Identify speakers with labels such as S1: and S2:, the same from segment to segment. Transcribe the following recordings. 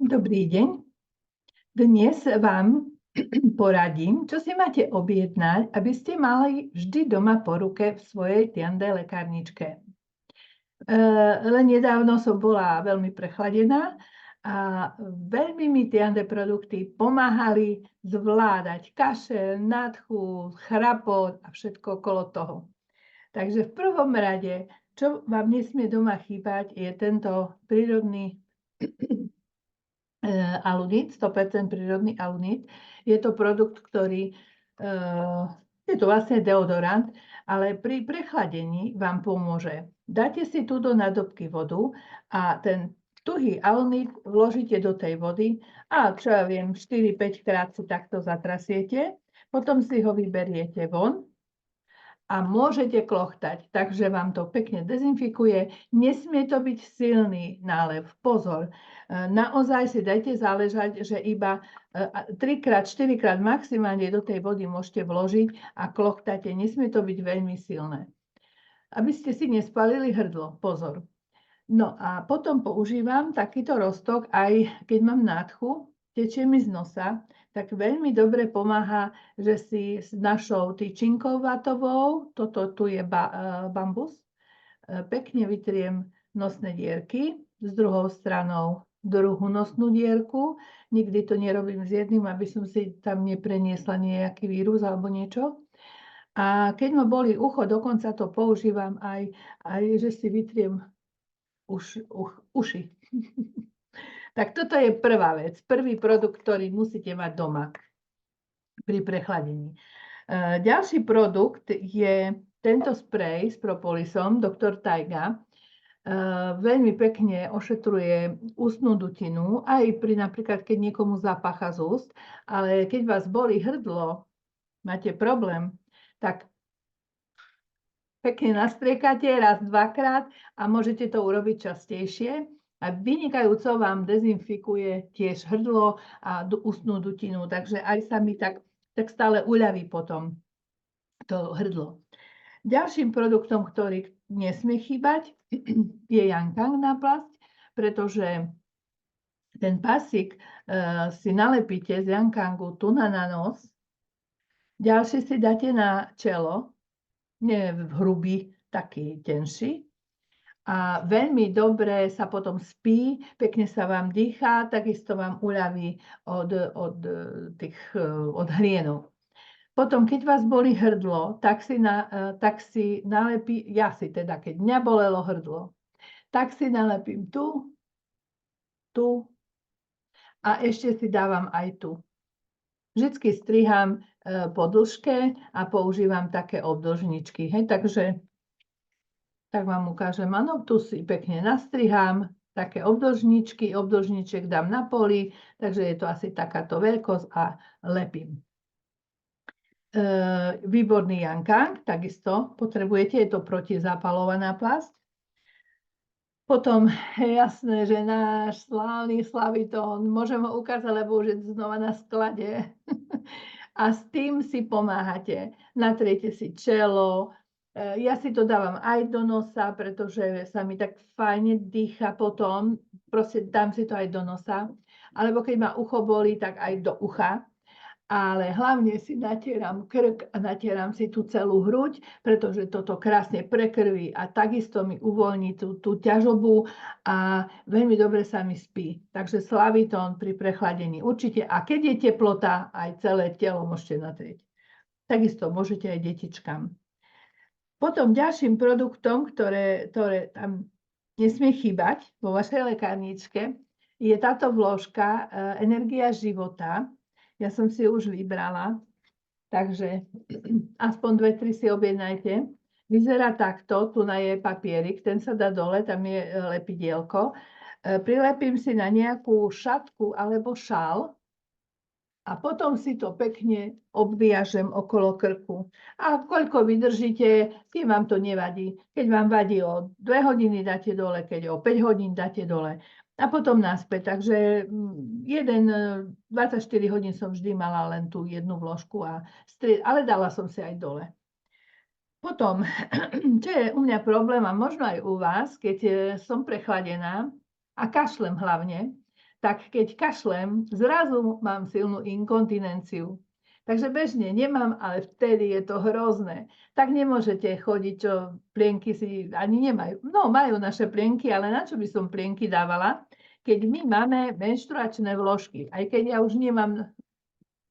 S1: Dobrý deň. Dnes vám poradím, čo si máte objednať, aby ste mali vždy doma po ruke v svojej tiande lekárničke. Len nedávno som bola veľmi prechladená a veľmi mi tiande produkty pomáhali zvládať kašel, nádchu, chrapot a všetko okolo toho. Takže v prvom rade, čo vám nesmie doma chýbať, je tento prírodný alunit, 100% prírodný alunit. Je to produkt, ktorý je to vlastne deodorant, ale pri prechladení vám pomôže. Dáte si tu do nádobky vodu a ten tuhý alunit vložíte do tej vody a čo ja viem, 4-5 krát si takto zatrasiete, potom si ho vyberiete von a môžete klochtať, takže vám to pekne dezinfikuje. Nesmie to byť silný nálev. Pozor, naozaj si dajte záležať, že iba 3-krát, 4-krát maximálne do tej vody môžete vložiť a klochtáte. Nesmie to byť veľmi silné. Aby ste si nespalili hrdlo, pozor. No a potom používam takýto roztok, aj keď mám nádchu, tečie mi z nosa, tak veľmi dobre pomáha, že si s našou tyčinkou vatovou, toto tu je bambus, pekne vytriem nosné dierky, s druhou stranou druhú nosnú dierku. Nikdy to nerobím s jedným, aby som si tam nepreniesla nejaký vírus alebo niečo. A keď ma bolí ucho, dokonca to používam aj že si vytriem uši. Tak toto je prvá vec, prvý produkt, ktorý musíte mať doma pri prechladení. Ďalší produkt je tento sprej s propolisom Dr. Taiga. Veľmi pekne ošetruje ústnu dutinu, aj pri napríklad, keď niekomu zapácha z úst, ale keď vás bolí hrdlo, máte problém, tak pekne nastriekate raz, dvakrát a môžete to urobiť častejšie. A vynikajúco vám dezinfikuje tiež hrdlo a ústnu dutinu, takže aj sa mi tak stále uľaví potom to hrdlo. Ďalším produktom, ktorý nesmie chýbať, je Yankang náplasť, pretože ten pasík si nalepíte z Yankangu tu na nos, ďalší si dáte na čelo, nie hrubý, taký tenší, a veľmi dobre sa potom spí, pekne sa vám dýchá, takisto vám uľaví od hlienok. Potom, keď vás bolí hrdlo, tak si nalepí, ja si teda, keď mňa bolelo hrdlo, tak si nalepím tu a ešte si dávam aj tu. Vždycky striham po dĺžke a používam také obdĺžničky. Hej, takže tak vám ukážem, áno, tu si pekne nastrihám, také obdĺžniček dám na poli, takže je to asi takáto veľkosť a lepím. Výborný Yankang, takisto potrebujete, je to protizápalová náplasť. Potom je jasné, že náš slávny Slavitón, môžem ho ukázať, lebo už je znova na sklade. A s tým si pomáhate. Natriete si čelo. Ja si to dávam aj do nosa, pretože sa mi tak fajne dýcha potom. Proste dám si to aj do nosa. Alebo keď ma ucho bolí, tak aj do ucha. Ale hlavne si natieram krk a natieram si tú celú hruď, pretože toto krásne prekrví a takisto mi uvoľní tú ťažobu a veľmi dobre sa mi spí. Takže Slavitón pri prechladení určite. A keď je teplota, aj celé telo môžete natrieť. Takisto môžete aj detičkám. Potom ďalším produktom, ktoré tam nesmie chýbať vo vašej lekárničke, je táto vložka Energia života. Ja som si už vybrala, takže aspoň 2-3 si objednajte. Vyzerá takto, tu na je papierik, ten sa dá dole, tam je lepidielko. Prilepím si na nejakú šatku alebo šál a potom si to pekne obviažem okolo krku. A koľko vydržíte, tým vám to nevadí. Keď vám vadí o 2 hodiny, dáte dole, keď o 5 hodín dáte dole. A potom naspäť. Takže 24 hodín som vždy mala len tú jednu vložku, ale dala som si aj dole. Potom, čo je u mňa problém, a možno aj u vás, keď som prechladená a kašlem hlavne, tak keď kašlem, zrazu mám silnú inkontinenciu. Takže bežne nemám, ale vtedy je to hrozné. Tak nemôžete chodiť, čo plienky si ani nemajú. No, majú naše plienky, ale na čo by som plienky dávala, keď my máme menštruačné vložky. Aj keď ja už nemám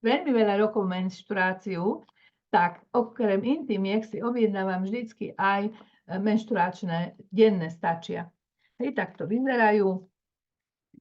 S1: veľmi veľa rokov menštruáciu, tak okrem intimiek si objednávam vždycky aj menštruačné denné stačia. Hej, tak to vyzerajú.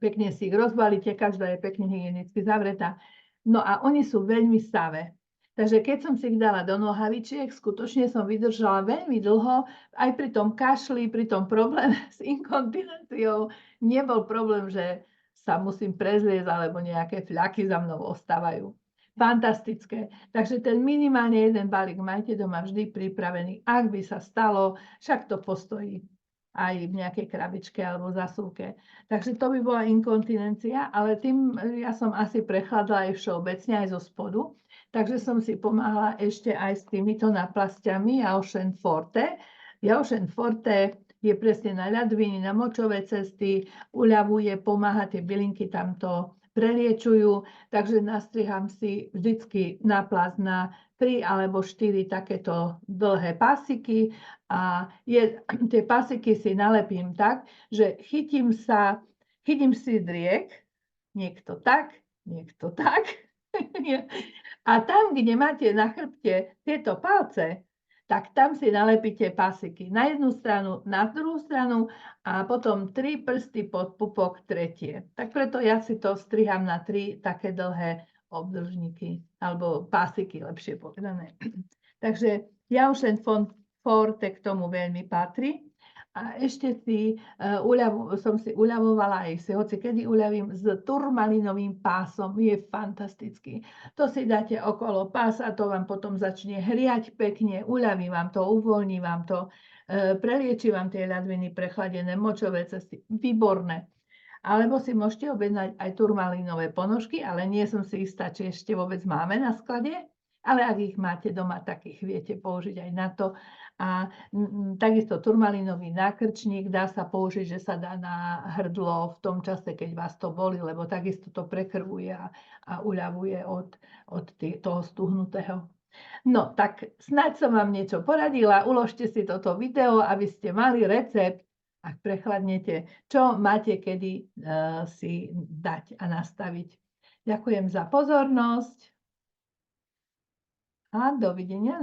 S1: Pekne si ich rozbalíte, každá je pekne hygienicky zavretá. No a oni sú veľmi savé. Takže keď som si ich dala do nohavičiek, skutočne som vydržala veľmi dlho, aj pri tom kašli, pri tom probléme s inkontinenciou. Nebol problém, že sa musím prezliecť, alebo nejaké fľaky za mnou ostávajú. Fantastické. Takže ten minimálne jeden balík majte doma vždy pripravený. Ak by sa stalo, však to postojí aj v nejakej krabičke alebo zasuvke. Takže to by bola inkontinencia, ale tým ja som asi prechladla aj všeobecne, aj zo spodu. Takže som si pomáhala ešte aj s týmito náplasťami Ocean Forte. Ocean Forte je presne na ľadviny, na močové cesty, uľavuje, pomáha, tie bylinky tamto preliečujú, takže nastriham si vždycky náplast na 3 alebo 4 takéto dlhé pasiky a tie pasiky si nalepím tak, že chytím si driek, niekto tak, a tam, kde máte na chrbte tieto palce, tak tam si nalepíte pasiky na jednu stranu, na druhú stranu a potom 3 prsty pod pupok tretie. Tak preto ja si to striham na 3 také dlhé obdĺžniky, alebo pasiky, lepšie povedané. Takže Ocean Forte k tomu veľmi patrí. A ešte som si uľavovala aj hoci kedy uľavím s turmalinovým pásom. Je fantastický. To si dáte okolo pása, to vám potom začne hriať pekne, uľaví vám to, uvoľní vám to, preliečí vám tie ľadviny prechladené, močové cesty. Výborné. Alebo si môžete objednať aj turmalinové ponožky, ale nie som si istá, či ešte vôbec máme na sklade. Ale ak ich máte doma, tak ich viete použiť aj na to. A takisto turmalinový nákrčník dá sa použiť, že sa dá na hrdlo v tom čase, keď vás to boli, lebo takisto to prekrvuje a uľavuje od toho stuhnutého. No, tak snáď som vám niečo poradila. Uložte si toto video, aby ste mali recept, ak prechladnete, čo máte kedy si dať a nastaviť. Ďakujem za pozornosť a dovidenia.